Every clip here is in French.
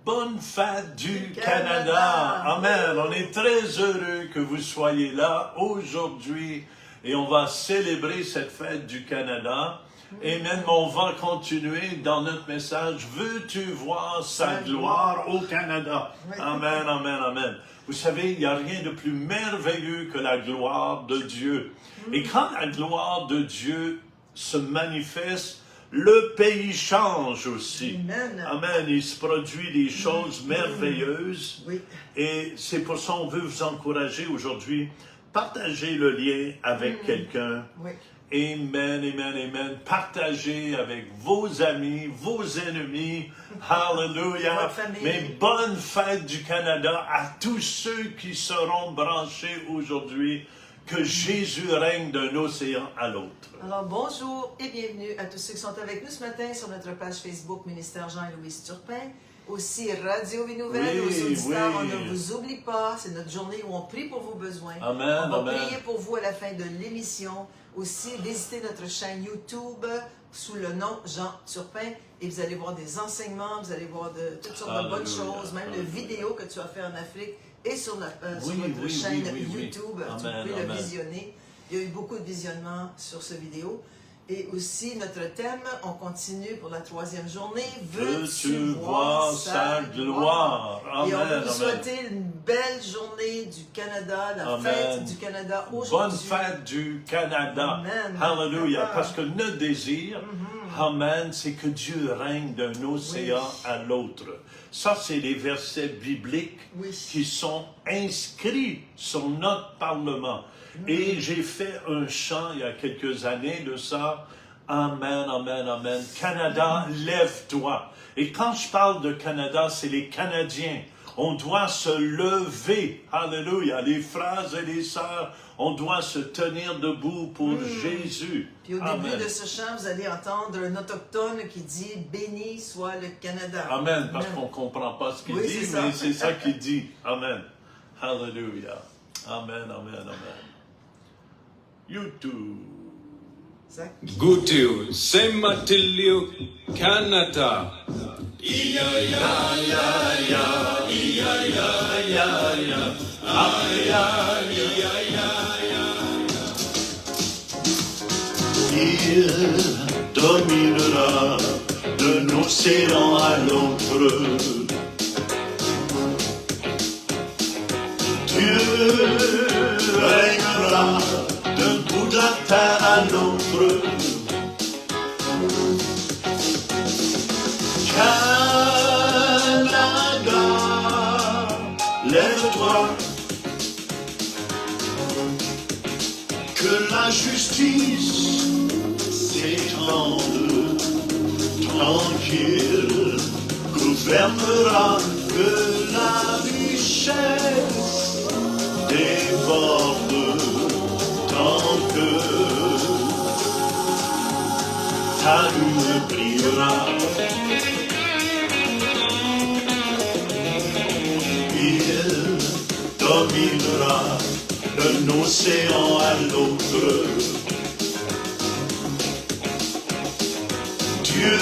bonne fête du Canada. Amen. On est très heureux que vous soyez là aujourd'hui et on va célébrer cette fête du Canada. Et même on va continuer dans notre message. Veux-tu voir sa gloire au Canada? Amen, amen, amen. Vous savez, il n'y a rien de plus merveilleux que la gloire de Dieu. Et quand la gloire de Dieu se manifeste, le pays change aussi. Amen. Amen. Il se produit des choses merveilleuses. Oui. Et c'est pour ça qu'on veut vous encourager aujourd'hui. Partagez le lien avec quelqu'un. Oui. Amen, amen, amen. Partagez avec vos amis, vos ennemis. Hallelujah. Votre famille. Mais bonne fête du Canada à tous ceux qui seront branchés aujourd'hui. Que Jésus règne d'un océan à l'autre. Alors, bonjour et bienvenue à tous ceux qui sont avec nous ce matin sur notre page Facebook Ministère Jean-Louis Turpin. Aussi, Radio Vie Nouvelle, Oui, aux auditeurs, oui. on ne vous oublie pas. C'est notre journée où on prie pour vos besoins. Amen, on va amen. prier pour vous à la fin de l'émission. Aussi, visitez notre chaîne YouTube sous le nom Jean Turpin et vous allez voir des enseignements, vous allez voir toutes sortes de bonnes Alléluia. choses, même de Alléluia. vidéos que tu as fait en Afrique et sur notre Oui, chaîne oui. YouTube. Amen, Tu peux le amen. visionner. Il y a eu beaucoup de visionnements sur ce vidéo. Et aussi, notre thème, on continue pour la 3e journée. Veux-tu voir sa gloire? Et on Amen, veut vous amen. souhaiter une belle journée du Canada, la Amen. fête du Canada Bonne aujourd'hui. fête du Canada. Amen. Hallelujah. Amen. Parce que notre désir, Amen, c'est que Dieu règne d'un océan à l'autre. Ça, c'est les versets bibliques Oui. qui sont inscrits sur notre Parlement. Et j'ai fait un chant il y a quelques années de ça. Amen, amen, amen. Canada, lève-toi. Et quand je parle de Canada, c'est les Canadiens. On doit se lever. Alléluia. Les frères et les sœurs, on doit se tenir debout pour Jésus. Puis au Amen. début de ce chant, vous allez entendre un autochtone qui dit « Béni soit le Canada ». Amen, parce qu'on ne comprend pas ce qu'il Oui, dit, c'est ça. mais c'est ça qu'il dit. Amen. Hallelujah. Amen, amen, amen. YouTube. Zach? Gutiu, Sematilio, Canada. Il dominera d'un océan à l'autre. Dieu régnera d'un bout de la terre à l'autre. Canada, lève-toi, que la justice s'étende, tranquille, gouvernera, que la richesse déborde, tant que ta lune brillera. Il dominera d'un océan à l'autre. Dieu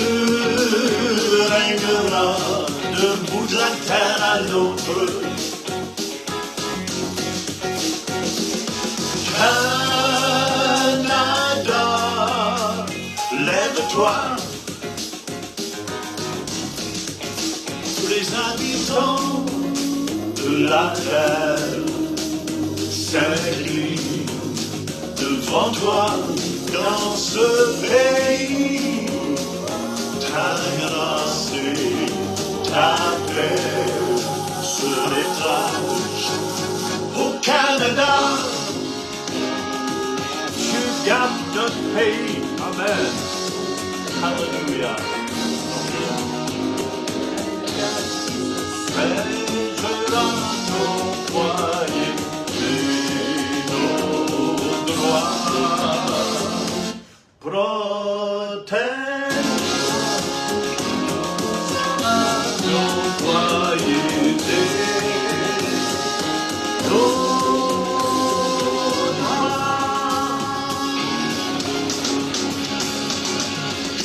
régnera d'un bout de la terre à l'autre. Canada, lève-toi. Tous les habitants de la terre s'inclinent devant toi dans ce pays. Ta grâce et ta paix se rétrage au Canada. Tu gardes notre pays. Amen. Hallelujah. Pèsera nos foyers et nos droits. Protège nos foyers et nos droits.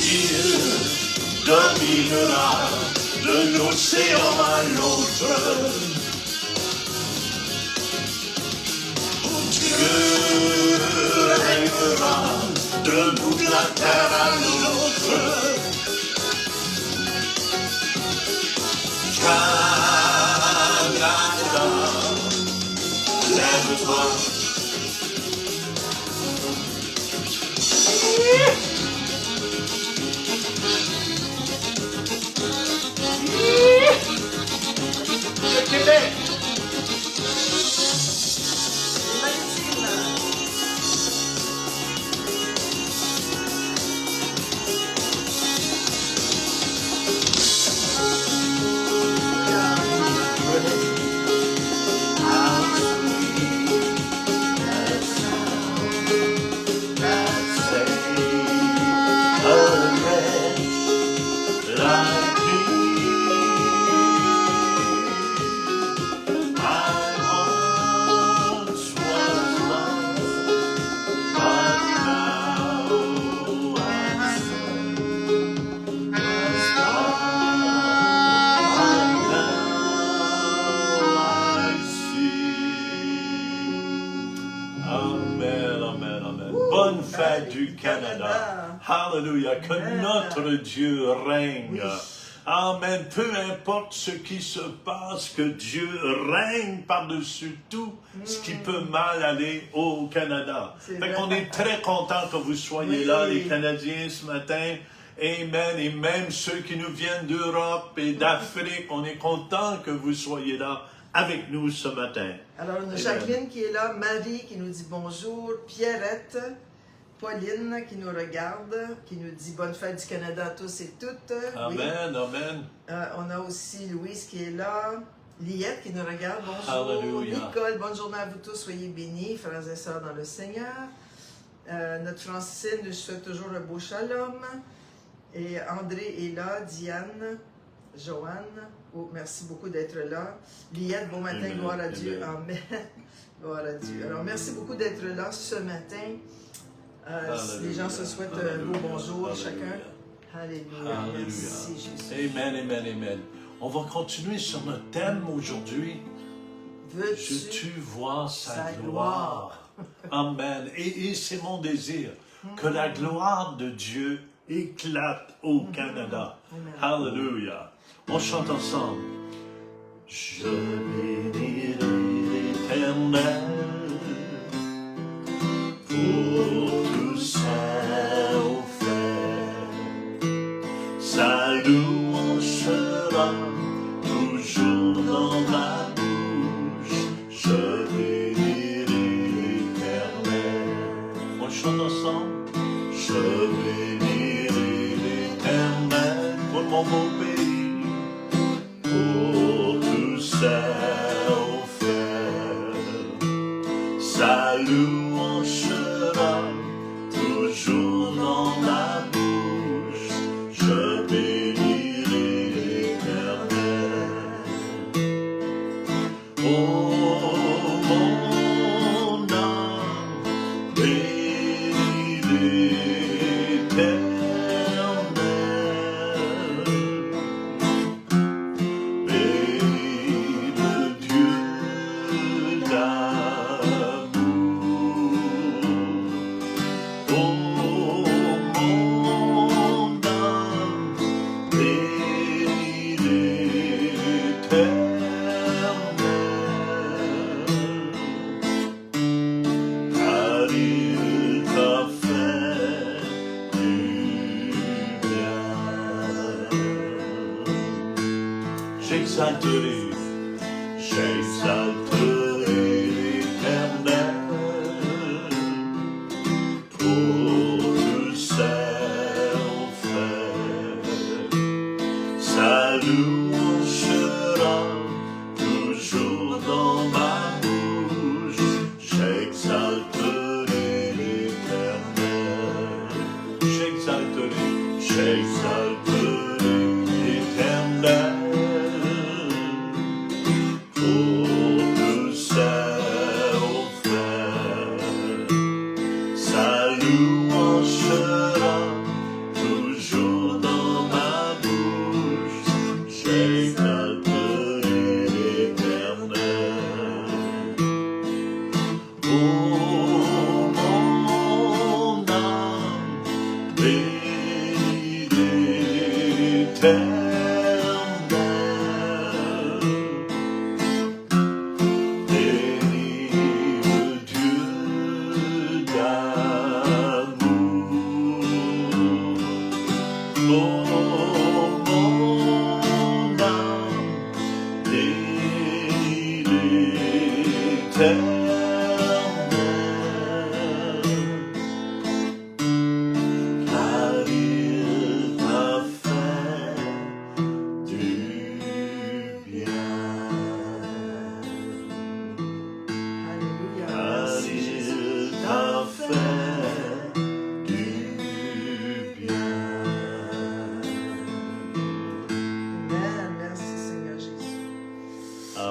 Il dominera de l'océan à l'autre. Dieu régnera d'un bout de la terre à l'autre. Canada, lève-toi. Le Québec. Bonne fête du Canada. Hallelujah. Que Amen. notre Dieu règne. Oui. Amen. Peu importe ce qui se passe, que Dieu règne par-dessus tout ce qui peut mal aller au Canada. C'est Fait vrai. qu'on est très content que vous soyez Oui. là, les Canadiens, ce matin. Amen. Et même ceux qui nous viennent d'Europe et d'Afrique, on est content que vous soyez là avec nous ce matin. Alors, on a Amen. Jacqueline qui est là, Marie qui nous dit bonjour, Pierrette, Pauline qui nous regarde, qui nous dit bonne fête du Canada à tous et toutes. Oui. Amen, amen. On a aussi Louise qui est là, Liette qui nous regarde, bonjour. Alléluia. Nicole, bonne journée à vous tous, soyez bénis, frères et sœurs dans le Seigneur. Notre Francine nous souhaite toujours un beau shalom. Et André est là, Diane, Joanne, oh, merci beaucoup d'être là. Liette, bon matin, Amen, gloire à Dieu, amen. amen. Gloire à Dieu. Alors, merci beaucoup d'être là ce matin. Les gens se souhaitent un beau bonjour Alléluia. chacun. Alléluia. Alléluia. Merci Jésus. Amen, amen, amen. On va continuer sur notre thème aujourd'hui. Veux-tu Veux-tu voir sa sa gloire? Amen. Et c'est mon désir que la gloire de Dieu éclate au Canada. Amen. Alléluia. On chante ensemble. Je bénirai l'Éternel pour tout savoir. Sa louange sera toujours dans ma bouche. Je bénirai l'Éternel. On chante ensemble. Je bénirai l'Éternel pour mon beau pays, pour tout savoir. Sa louange sera toujours dans ma bouche. Je bénirai l'Éternel. Oh, mon âme, bénis l'Éternel. Bénis le Dieu d'amour. Oh, mon âme, bénis l'Éternel. Car il t'a fait du bien. J'exalterai l'Éternel pour tout savoir. Sa louange sera toujours dans ma bouche. J'exalterai l'Éternel. J'exalterai l'Éternel pour tout savoir. Sa louange sera toujours dans ma bouche.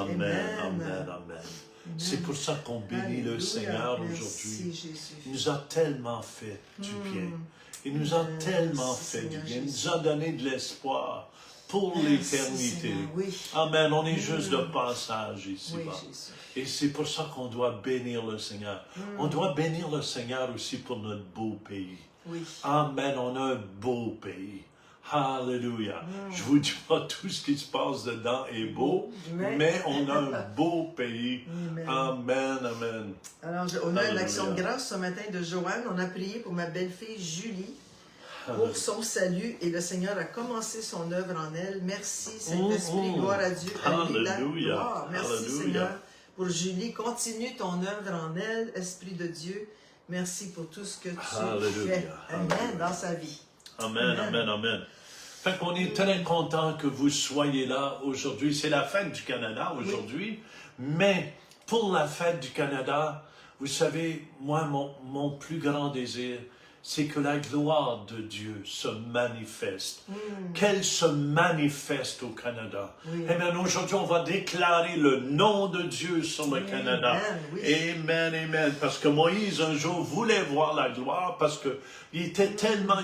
Amen, Amen. amen, amen. C'est pour ça qu'on bénit le Alléluia. Seigneur Merci, aujourd'hui. Jésus. Il nous a tellement fait du bien. Il nous a tellement fait du Seigneur bien. Il Jésus. nous a donné de l'espoir pour Merci, l'éternité. Seigneur, oui. Amen. On est juste de passage ici-bas. Oui, Jésus. Et c'est pour ça qu'on doit bénir le Seigneur. On doit bénir le Seigneur aussi pour notre beau pays. Oui. Amen. On a un beau pays. Alléluia. Je vous dis pas tout ce qui se passe dedans est beau, mais on a un beau pays. Amen. Amen, amen. Alors, on a une Alléluia. action de grâce ce matin de Joanne. On a prié pour ma belle-fille Julie pour son salut et le Seigneur a commencé son œuvre en elle. Merci Saint-Esprit, gloire à Dieu. À lui la Alléluia. gloire. Merci Alléluia. Seigneur pour Julie. Continue ton œuvre en elle, Esprit de Dieu. Merci pour tout ce que tu Alléluia. fais. Amen. Alléluia. Dans sa vie. Amen, amen, amen. Fait qu'on est très content que vous soyez là aujourd'hui. C'est la fête du Canada aujourd'hui, mais pour la fête du Canada, vous savez, moi, mon plus grand désir, c'est que la gloire de Dieu se manifeste. Qu'elle se manifeste au Canada. Oui. Amen. Aujourd'hui, on va déclarer le nom de Dieu sur le Canada. oui. Amen, amen. Parce que Moïse, un jour, voulait voir la gloire parce que il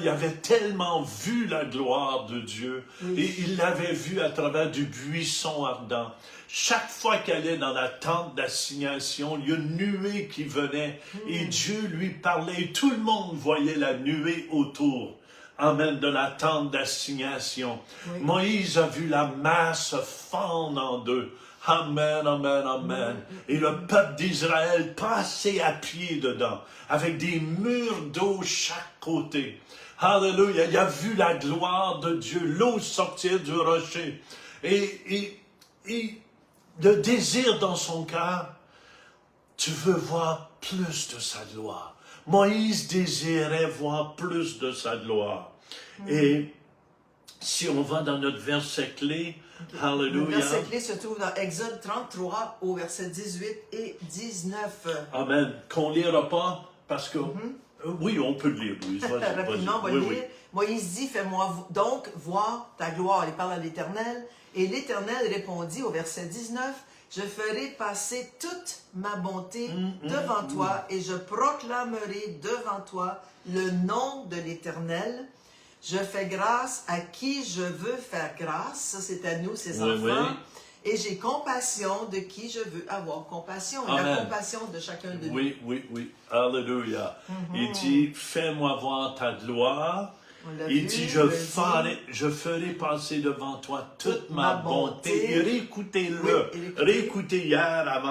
avait tellement vu la gloire de Dieu. Oui. Et il l'avait vu à travers du buisson ardent. Chaque fois qu'elle allait dans la tente d'assignation, il y a une nuée qui venait et Dieu lui parlait. Et tout le monde voyait la nuée autour. Amen, de la tente d'assignation. Oui. Moïse a vu la masse fendre en deux. Amen, amen, amen. Et le peuple d'Israël passait à pied dedans, avec des murs d'eau chaque côté. Alléluia, il a vu la gloire de Dieu, l'eau sortir du rocher. Et le désir dans son cœur, tu veux voir plus de sa gloire. Moïse désirait voir plus de sa gloire. Et si on va dans notre verset clé, Le Alléluia. verset clé se trouve dans Exode 33 au verset 18 et 19. Amen. Qu'on ne lira pas parce que... oui, on peut le lire, Louise. Vas-y, Rapidement, on va vas-y. le lire. Moïse dit, fais-moi donc voir ta gloire. Il parle à l'Éternel. Et l'Éternel répondit au verset 19, je ferai passer toute ma bonté devant toi et je proclamerai devant toi le nom de l'Éternel. Je fais grâce à qui je veux faire grâce. Ça, c'est à nous, ses Oui, enfants. oui. Et j'ai compassion de qui je veux avoir compassion. Amen. La compassion de chacun de nous. Oui, oui, oui. Alléluia. Il dit, fais-moi voir ta gloire. On l'a Il vu, dit, on l'a je ferai passer devant toi toute ma ma bonté. bonté. Et réécoutez-le. Oui, et réécoutez. Réécoutez hier,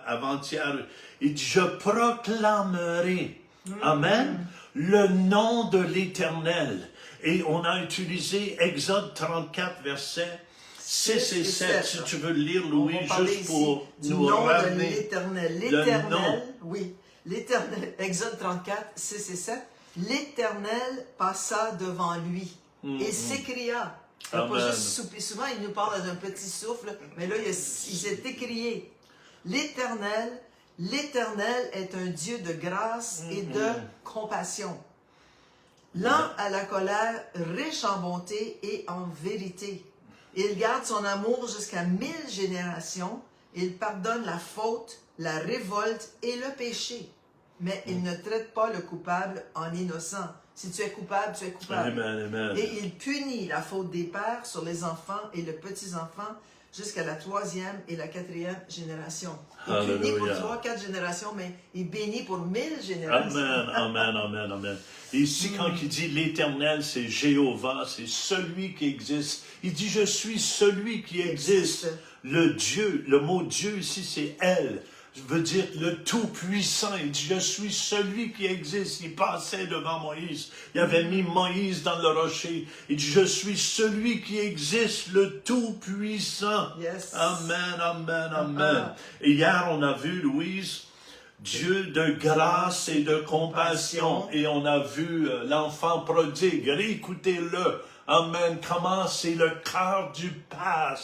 avant-hier. Il dit, je proclamerai, Amen, le nom de l'Éternel. Et on a utilisé Exode 34, versets 6 et 7. Si tu veux le lire, Louis, On va parler juste pour ici nous du nom de ramener. l'Éternel. le nom. L'Éternel, oui. L'Éternel, Exode 34, 6 et 7. L'Éternel passa devant lui et s'écria. Il n'a pas Amen. juste soufflé. Souvent, il nous parle d'un petit souffle, mais là, il s'est écrié. L'Éternel est un Dieu de grâce et de compassion. Lent à la colère, riche en bonté et en vérité. Il garde son amour jusqu'à 1000 générations. Il pardonne la faute, la révolte et le péché. Mais il ne traite pas le coupable en innocent. Si tu es coupable, tu es coupable. Amen, amen. Et il punit la faute des pères sur les enfants et les petits-enfants jusqu'à la 3e et la 4e génération. Il punit pour Alléluia. 3-4 générations, mais il bénit pour 1000 générations. Amen, amen, amen, amen. Et ici, quand il dit l'Éternel, c'est Jéhovah, c'est celui qui existe. Il dit, je suis celui qui existe. Le Dieu, le mot Dieu ici, c'est elle. Je veux dire le Tout-Puissant. Il dit, je suis celui qui existe. Il passait devant Moïse. Il avait mis Moïse dans le rocher. Il dit, je suis celui qui existe, le Tout-Puissant. Yes. Amen, amen, amen. Et hier, on a vu, Louise, Dieu de grâce et de compassion. Et on a vu l'enfant prodigue. Écoutez-le. Amen. Comment c'est le cœur du Père.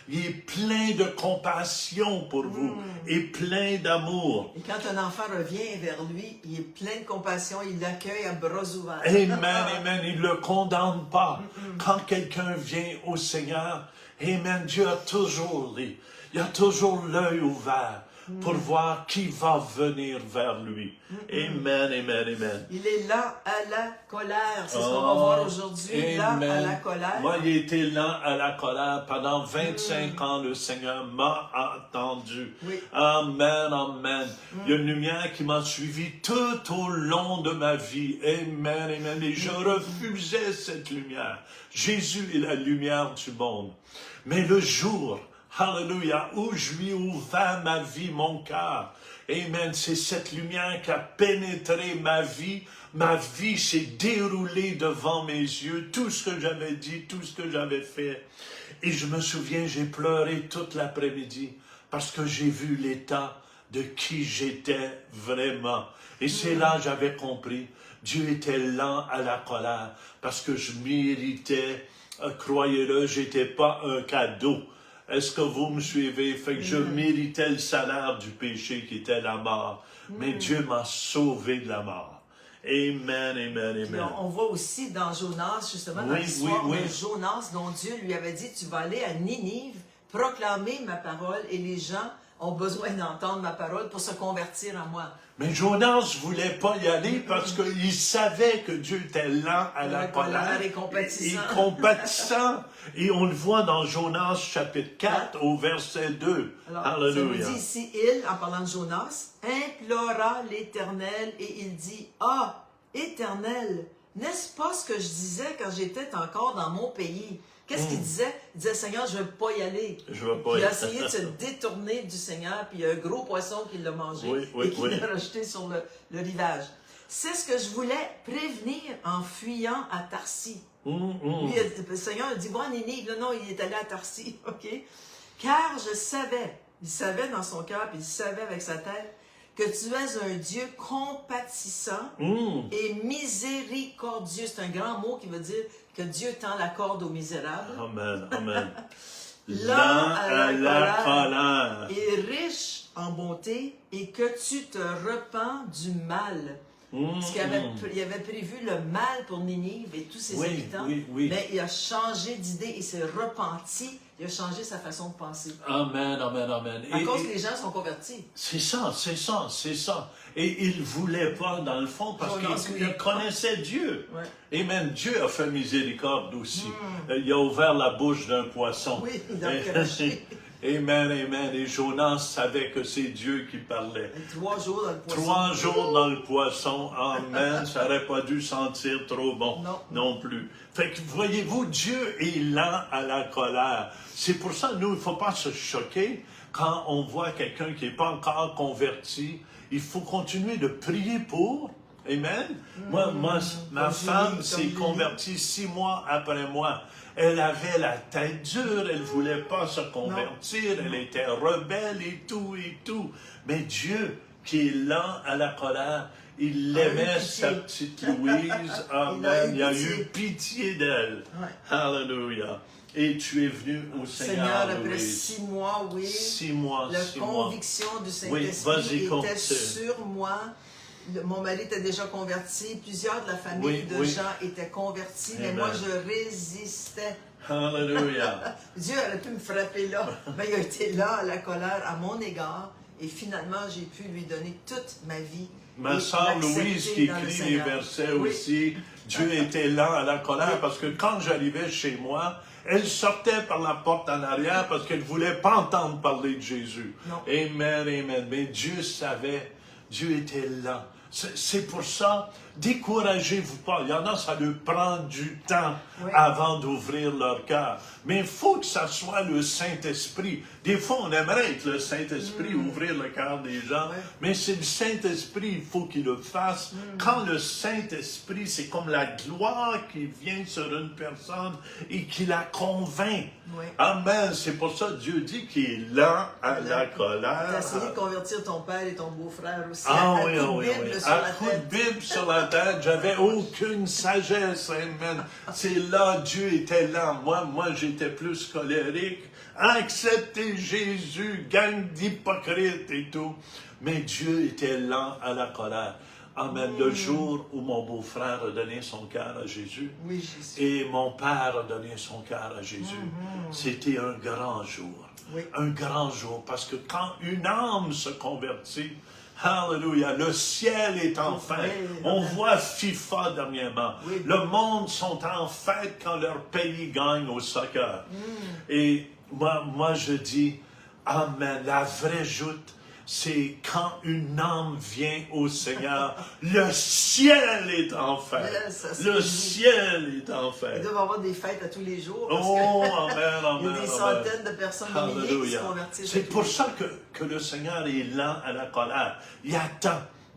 Il est plein de compassion pour vous et plein d'amour. Et quand un enfant revient vers lui, il est plein de compassion, il l'accueille à bras ouverts. Amen, amen. Il ne le condamne pas. Quand quelqu'un vient au Seigneur, Amen. Dieu a toujours dit, il a toujours l'œil ouvert pour voir qui va venir vers lui. Amen, amen, amen. Il est lent à la colère. C'est ce qu'on va voir aujourd'hui, lent à la colère. Moi, il était lent à la colère. Pendant 25 ans, le Seigneur m'a entendu. Oui. Amen, amen. Il y a une lumière qui m'a suivi tout au long de ma vie. Amen, amen. Et je refusais cette lumière. Jésus est la lumière du monde. Mais le jour, Alléluia, où je lui ai ouvert ma vie, mon cœur. Amen. C'est cette lumière qui a pénétré ma vie. Ma vie s'est déroulée devant mes yeux. Tout ce que j'avais dit, tout ce que j'avais fait. Et je me souviens, j'ai pleuré toute l'après-midi parce que j'ai vu l'état de qui j'étais vraiment. Et c'est là que j'avais compris. Dieu était lent à la colère parce que je méritais, croyez-le, j'étais pas un cadeau. Est-ce que vous me suivez? Fait que je méritais le salaire du péché qui était la mort. Mais Dieu m'a sauvé de la mort. Amen, amen, amen. Puis on voit aussi dans Jonas, justement, dans l'histoire de Jonas, dont Dieu lui avait dit, tu vas aller à Ninive, proclamer ma parole, et les gens ont besoin d'entendre ma parole pour se convertir à moi. Mais Jonas ne voulait pas y aller parce qu'il savait que Dieu était lent à la colère et compatissant. Et compatissant. Et on le voit dans Jonas chapitre 4 au verset 2. Alors, Alléluia. ça nous dit ici, il, en parlant de Jonas, implora l'Éternel et il dit, « Ah, Éternel, n'est-ce pas ce que je disais quand j'étais encore dans mon pays? » Qu'est-ce qu'il disait? Il disait, Seigneur, je ne veux pas y aller. Je veux pas il y a aller. essayé de se détourner du Seigneur, puis il y a un gros poisson qui l'a mangé et qui l'a rejeté sur le rivage. C'est ce que je voulais prévenir en fuyant à Tarsis. Lui, le Seigneur a dit, bon, Ninive, non, il est allé à Tarsis, ok? Car je savais, il savait dans son cœur, puis il savait avec sa tête, que tu es un Dieu compatissant et miséricordieux. C'est un grand mot qui veut dire que Dieu tend la corde aux misérables. Amen, amen. Lent à la colère et riche en bonté, et que tu te repens du mal. Parce qu'il avait prévu le mal pour Ninive et tous ses habitants, mais il a changé d'idée, il s'est repenti, il a changé sa façon de penser. Amen, amen, amen. À cause que les gens sont convertis. C'est ça, c'est ça, c'est ça. Et il ne voulait pas, dans le fond, parce qu'il connaissait Dieu. Ouais. Amen. Dieu a fait miséricorde aussi. Il a ouvert la bouche d'un poisson. Oui, il a craché. Amen, amen. Et Jonas savait que c'est Dieu qui parlait. 3 jours dans le poisson. 3 jours dans le poisson. Amen. Ça n'aurait pas dû sentir trop bon non plus. Fait que voyez-vous, Dieu est lent à la colère. C'est pour ça, nous, il ne faut pas se choquer quand on voit quelqu'un qui n'est pas encore converti. Il faut continuer de prier pour. Amen. Moi, ma femme s'est convertie 6 mois après moi. Elle avait la tête dure, elle ne voulait pas se convertir, elle était rebelle et tout, et tout. Mais Dieu, qui est lent à la colère, il aimait sa petite Louise. Amen. Il a eu pitié d'elle. Ouais. Alléluia. Et tu es venu au Seigneur, après 6 mois, 6 mois, la conviction du Saint-Esprit était sur moi. Mon mari était déjà converti, plusieurs de la famille de gens étaient convertis, mais moi je résistais. Alléluia. Dieu aurait pu me frapper là, mais il a été là à la colère à mon égard, et finalement j'ai pu lui donner toute ma vie. Ma sœur Louise qui écrit les versets aussi, Dieu était lent à la colère parce que quand j'arrivais chez moi, elle sortait par la porte en arrière parce qu'elle ne voulait pas entendre parler de Jésus. Non. Amen, amen. Mais Dieu savait, Dieu était lent. C'est pour ça, découragez-vous pas. Il y en a, ça leur prend du temps avant d'ouvrir leur cœur. Mais il faut que ça soit le Saint-Esprit. Des fois, on aimerait être le Saint-Esprit, ouvrir le cœur des gens. Mais c'est le Saint-Esprit, il faut qu'il le fasse. Quand le Saint-Esprit, c'est comme la gloire qui vient sur une personne et qui la convainc. Amen. C'est pour ça que Dieu dit qu'il est lent à la colère. Tu as essayé de convertir ton père et ton beau-frère aussi. À coup de Bible sur la tête, j'avais aucune sagesse. Amen. C'est là, Dieu était lent. Moi, j'étais plus colérique. Acceptez Jésus, gang d'hypocrites et tout. Mais Dieu était lent à la colère. Amen. Le jour où mon beau-frère a donné son cœur à Jésus Oui, Jésus. et mon père a donné son cœur à Jésus, c'était un grand jour. Oui. Un grand jour. Parce que quand une âme se convertit, Alléluia, le ciel est en fête. On voit FIFA dernièrement. Oui. Le monde sont en fête quand leur pays gagne au soccer. Et moi, je dis, Amen, la vraie joute, c'est quand une âme vient au Seigneur, le ciel est en fête. Yes, ça se Le dit. ciel est en Ils fête. doivent avoir des fêtes à tous les jours. Parce Oh, que amen, il y a amen, des amen. centaines de personnes, des milliers qui se Alléluia. convertissent. C'est à tous pour les ça que le Seigneur est lent à la colère. Il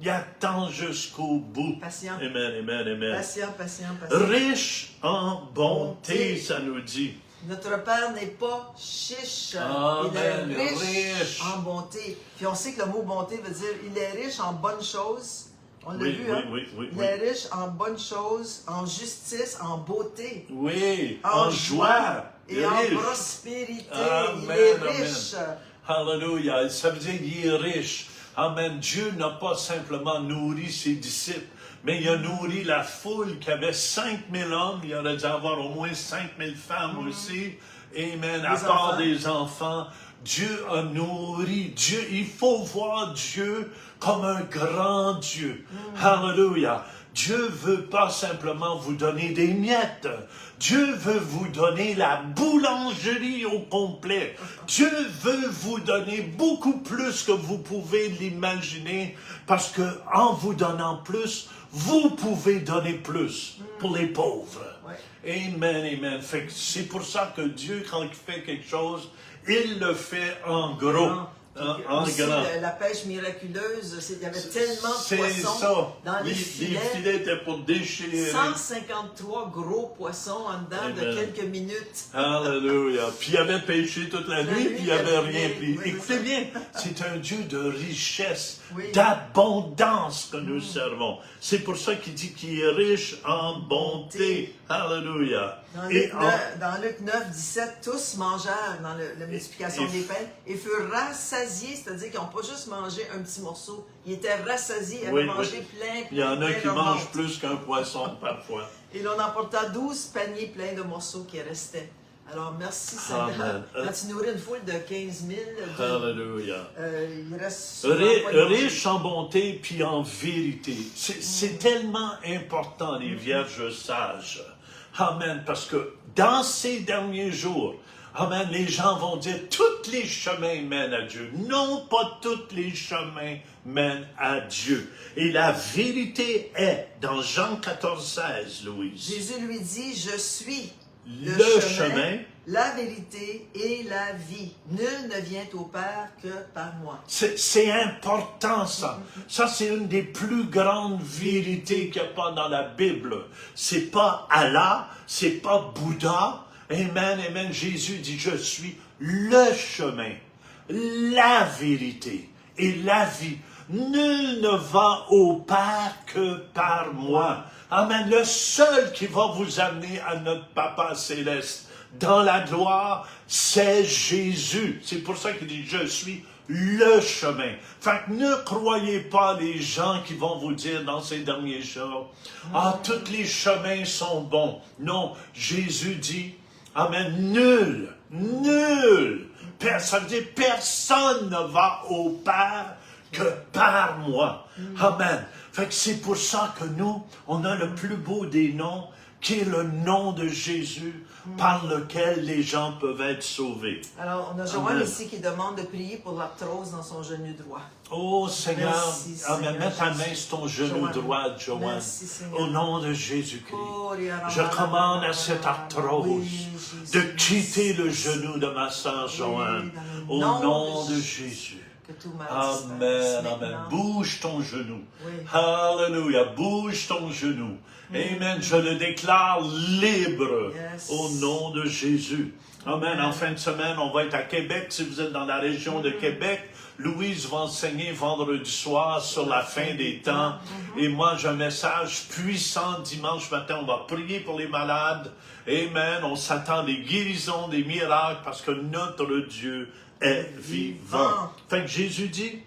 attend jusqu'au bout. Patient. Amen, amen, amen. Patient, patient, patient. Riche en bonté, Bonté. ça nous dit. Notre Père n'est pas chiche. Amen, Il est riche. en bonté. Puis on sait que le mot bonté veut dire il est riche en bonnes choses. On l'a Oui, vu, oui, hein? oui, oui, Il oui. est riche en bonnes choses, en justice, en beauté, Oui, en joie. et en riche. prospérité. Amen, il est amen. riche. Alléluia. Ça veut dire qu'il est riche. Amen. Dieu n'a pas simplement nourri ses disciples, mais il a nourri la foule qui avait 5000 hommes. Il aurait dû avoir au moins 5000 femmes aussi. Amen. À Des part enfants. des enfants. Dieu a nourri. Dieu, il faut voir Dieu comme un grand Dieu. Alléluia. Dieu veut pas simplement vous donner des miettes. Dieu veut vous donner la boulangerie au complet. Dieu veut vous donner beaucoup plus que vous pouvez l'imaginer, parce que en vous donnant plus, vous pouvez donner plus pour les pauvres. Ouais. Amen, amen. Fait que c'est pour ça que Dieu, quand il fait quelque chose, il le fait en gros. En Aussi, grand. la pêche miraculeuse, il y avait tellement de C'est poissons ça. dans les Les filets. filets étaient pour déchirer. 153 gros poissons en dedans de Amen. quelques minutes. Alléluia. Puis il avait pêché toute la nuit, puis il n'y avait rien pris. Oui, Écoutez bien, c'est un Dieu de richesse, Oui. d'abondance que nous servons. C'est pour ça qu'il dit qu'il est riche en bonté. Alléluia. Dans Luc 9, 17, tous mangèrent dans la multiplication Et- des pains et furent rassasiés, c'est-à-dire qu'ils n'ont pas juste mangé un petit morceau, ils étaient rassasiés, ils avaient Oui, mangé oui. plein, Il y en a plein qui leur mangent ventre. plus qu'un poisson parfois. Et l'on emporta 12 paniers pleins de morceaux qui restaient. Alors, merci Seigneur. Amen. Quand tu nourris une foule de 15 000, Alléluia. il reste souvent pas de manger. Riche en bonté puis en vérité. C'est tellement important, les vierges sages. Amen. Parce que dans ces derniers jours, amen, les gens vont dire tous les chemins mènent à Dieu. Non, pas tous les chemins mènent à Dieu. Et la vérité est dans Jean 14, 16, Louise. Jésus lui dit, je suis Le chemin. la vérité et la vie. Nul ne vient au Père que par moi. C'est important, ça. Ça, c'est une des plus grandes vérités qu'il n'y a pas dans la Bible. C'est pas Allah, c'est pas Bouddha. Amen, amen. Jésus dit, je suis le chemin, la vérité et la vie. Nul ne va au Père que par moi. Amen. Le seul qui va vous amener à notre Papa céleste dans la gloire, c'est Jésus. C'est pour ça qu'il dit, je suis le chemin. Fait que ne croyez pas les gens qui vont vous dire dans ces derniers jours, ah, tous les chemins sont bons. Non, Jésus dit, amen, nul, ça veut dire personne ne va au Père que par moi. Amen. Fait que c'est pour ça que nous, on a le plus beau des noms, qui est le nom de Jésus, par lequel les gens peuvent être sauvés. Alors, on a Joanne Amen. ici qui demande de prier pour l'arthrose dans son genou droit. Oh Seigneur, Merci, amen. Seigneur Mets ta main Jésus. sur ton genou Joanne. droit, Joanne. Merci, Seigneur. Au nom de Jésus-Christ. Oh, Je commande à cette arthrose Oui, de Jésus. quitter le genou de ma sœur Joanne. dans Au le nom nom de de Jésus. Que tout mal Amen, disperse amen. maintenant. Bouge ton genou. Oui. Alléluia. Bouge ton genou. Amen. Je le déclare libre Yes. au nom de Jésus. Amen. En fin de semaine, on va être à Québec. Si vous êtes dans la région de Québec, Louise va enseigner vendredi soir sur la fin des temps. Et moi, j'ai un message puissant dimanche matin. On va prier pour les malades. Amen. On s'attend des guérisons, des miracles, parce que notre Dieu est vivant. Fait que Jésus dit,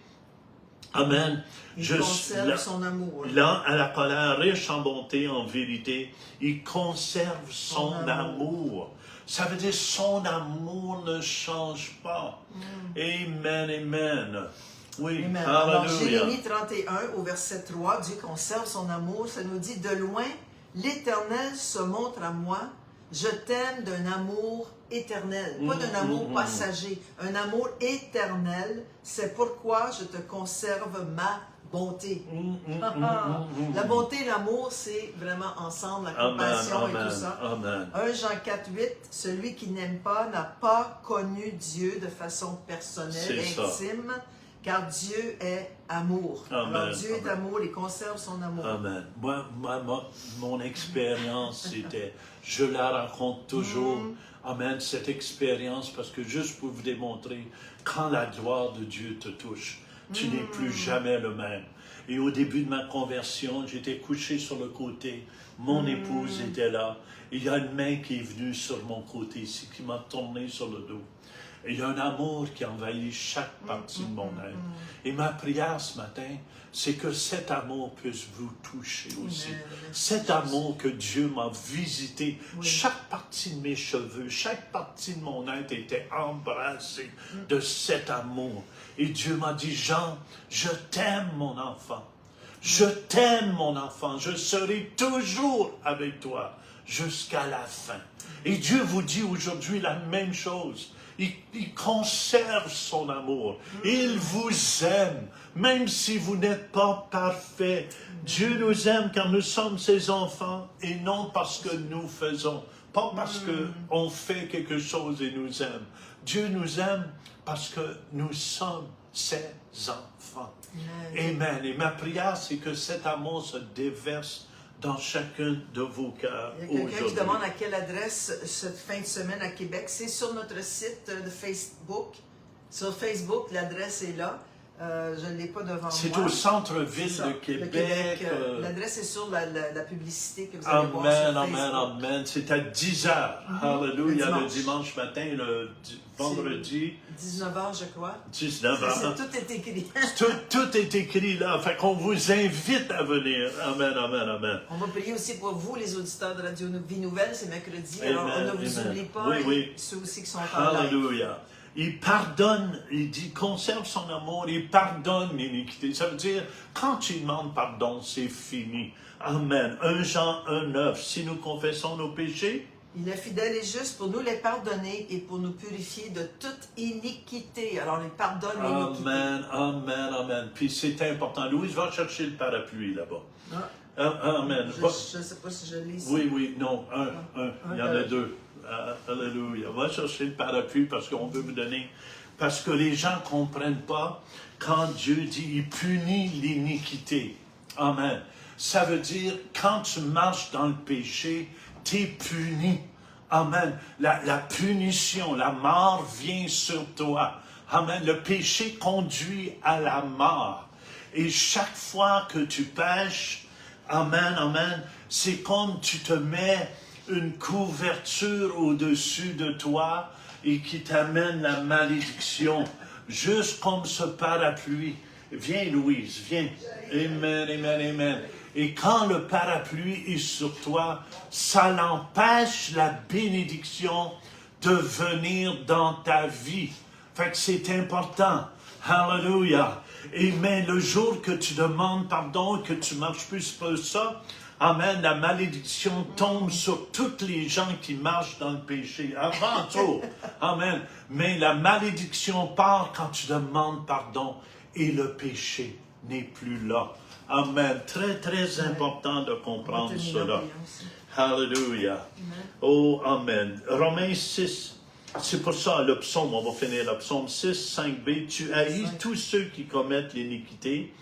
Amen. Il conserve son amour. Lent à la colère, riche en bonté, en vérité, il conserve son amour. Ça veut dire son amour ne change pas. Amen, amen. Oui, Amen. Alors, hallelujah. Jérémie 31, au verset 3, Dieu conserve son amour. Ça nous dit, de loin, l'Éternel se montre à moi. Je t'aime d'un amour éternel, pas d'un amour passager, un amour éternel. C'est pourquoi je te conserve ma bonté. La bonté et l'amour, c'est vraiment ensemble, la compassion et tout ça. Amen. 1 Jean 4, 8, celui qui n'aime pas n'a pas connu Dieu de façon personnelle, intime, car Dieu est amour. Amen. Alors Dieu est amour, il conserve son amour. Amen. Mon expérience, c'était, je la raconte toujours. Amen, cette expérience, parce que juste pour vous démontrer, quand la gloire de Dieu te touche, tu n'es plus jamais le même. Et au début de ma conversion, j'étais couché sur le côté, mon épouse était là, et il y a une main qui est venue sur mon côté ici, qui m'a tourné sur le dos. Et il y a un amour qui envahit chaque partie de mon être. Et ma prière ce matin, c'est que cet amour puisse vous toucher aussi. Cet amour que Dieu m'a visité, chaque partie de mes cheveux, chaque partie de mon être était embrassée de cet amour. Et Dieu m'a dit, Jean, je t'aime mon enfant. Je t'aime mon enfant. Je serai toujours avec toi jusqu'à la fin. Et Dieu vous dit aujourd'hui la même chose. Il conserve son amour. Il vous aime, même si vous n'êtes pas parfait. Dieu nous aime car nous sommes ses enfants et non parce que nous faisons. Pas parce qu'on fait quelque chose et nous aime. Dieu nous aime parce que nous sommes ses enfants. Amen. Et ma prière, c'est que cet amour se déverse dans chacun de vos cœurs aujourd'hui. Il y a quelqu'un qui aujourd'hui. demande à quelle adresse cette fin de semaine à Québec. C'est sur notre site de Facebook. Sur Facebook, l'adresse est là. Je ne l'ai pas devant moi. C'est au centre-ville de Québec. L'adresse est sur la publicité que vous allez voir sur Amen, Facebook. amen. C'est à 10h. Alléluia, le dimanche matin, le vendredi. 19h, je crois. 19h. Tout est écrit. Tout est écrit là. Fait qu'on vous invite à venir. Amen, amen, amen. On va prier aussi pour vous, les auditeurs de Radio Vie Nouvelle. C'est mercredi. Amen, Alors, on ne vous amen. oublie pas. Oui. Ceux aussi qui sont en live. Alléluia. Il pardonne, il dit, conserve son amour, il pardonne l'iniquité. Ça veut dire, quand tu demandes pardon, c'est fini. Amen. 1 Jean 1,9. Si nous confessons nos péchés, il est fidèle et juste pour nous les pardonner et pour nous purifier de toute iniquité. Alors, il pardonne l'iniquité. Amen, amen, amen. Puis c'est important. Louise, va chercher le parapluie là-bas. Amen. Je ne sais pas si je l'ai ici. Oui, non, un. Il y en a deux. Alléluia. Va chercher le parapluie parce qu'on veut vous donner. Parce que les gens ne comprennent pas quand Dieu dit il punit l'iniquité. Amen. Ça veut dire quand tu marches dans le péché, tu es puni. Amen. La punition, la mort vient sur toi. Amen. Le péché conduit à la mort. Et chaque fois que tu pêches, amen, amen, c'est comme tu te mets une couverture au-dessus de toi et qui t'amène la malédiction, juste comme ce parapluie. Viens, Louise, viens. Amen, amen, amen. Et quand le parapluie est sur toi, ça l'empêche la bénédiction de venir dans ta vie. Fait que c'est important. Hallelujah. Amen. Le jour que tu demandes pardon, que tu marches plus pour ça, amen, la malédiction tombe sur toutes les gens qui marchent dans le péché. Avant tout. Amen. Mais la malédiction part quand tu demandes pardon et le péché n'est plus là. Amen. Très, très important de comprendre cela. Hallelujah. Oh, amen. Romains 6. C'est pour ça, le psaume, on va finir le psaume 6, 5b. Tu haïs tous ceux qui commettent l'iniquité.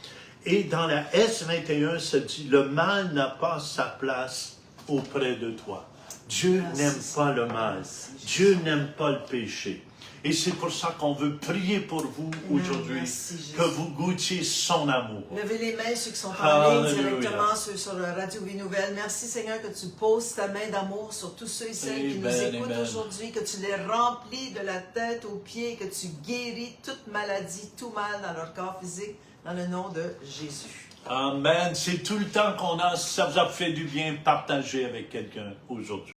Et dans la S21, ça dit, le mal n'a pas sa place auprès de toi. Dieu n'aime pas le mal. Dieu n'aime pas le péché. Et c'est pour ça qu'on veut prier pour vous aujourd'hui, que vous goûtiez son amour. Levez les mains, ceux qui sont en ligne directement, ceux sur Radio Vie Nouvelle. Merci Seigneur que tu poses ta main d'amour sur tous ceux et celles qui nous écoutent aujourd'hui, que tu les remplis de la tête aux pieds, que tu guéris toute maladie, tout mal dans leur corps physique, dans le nom de Jésus. Amen. C'est tout le temps qu'on a. Si ça vous a fait du bien, partagez avec quelqu'un aujourd'hui.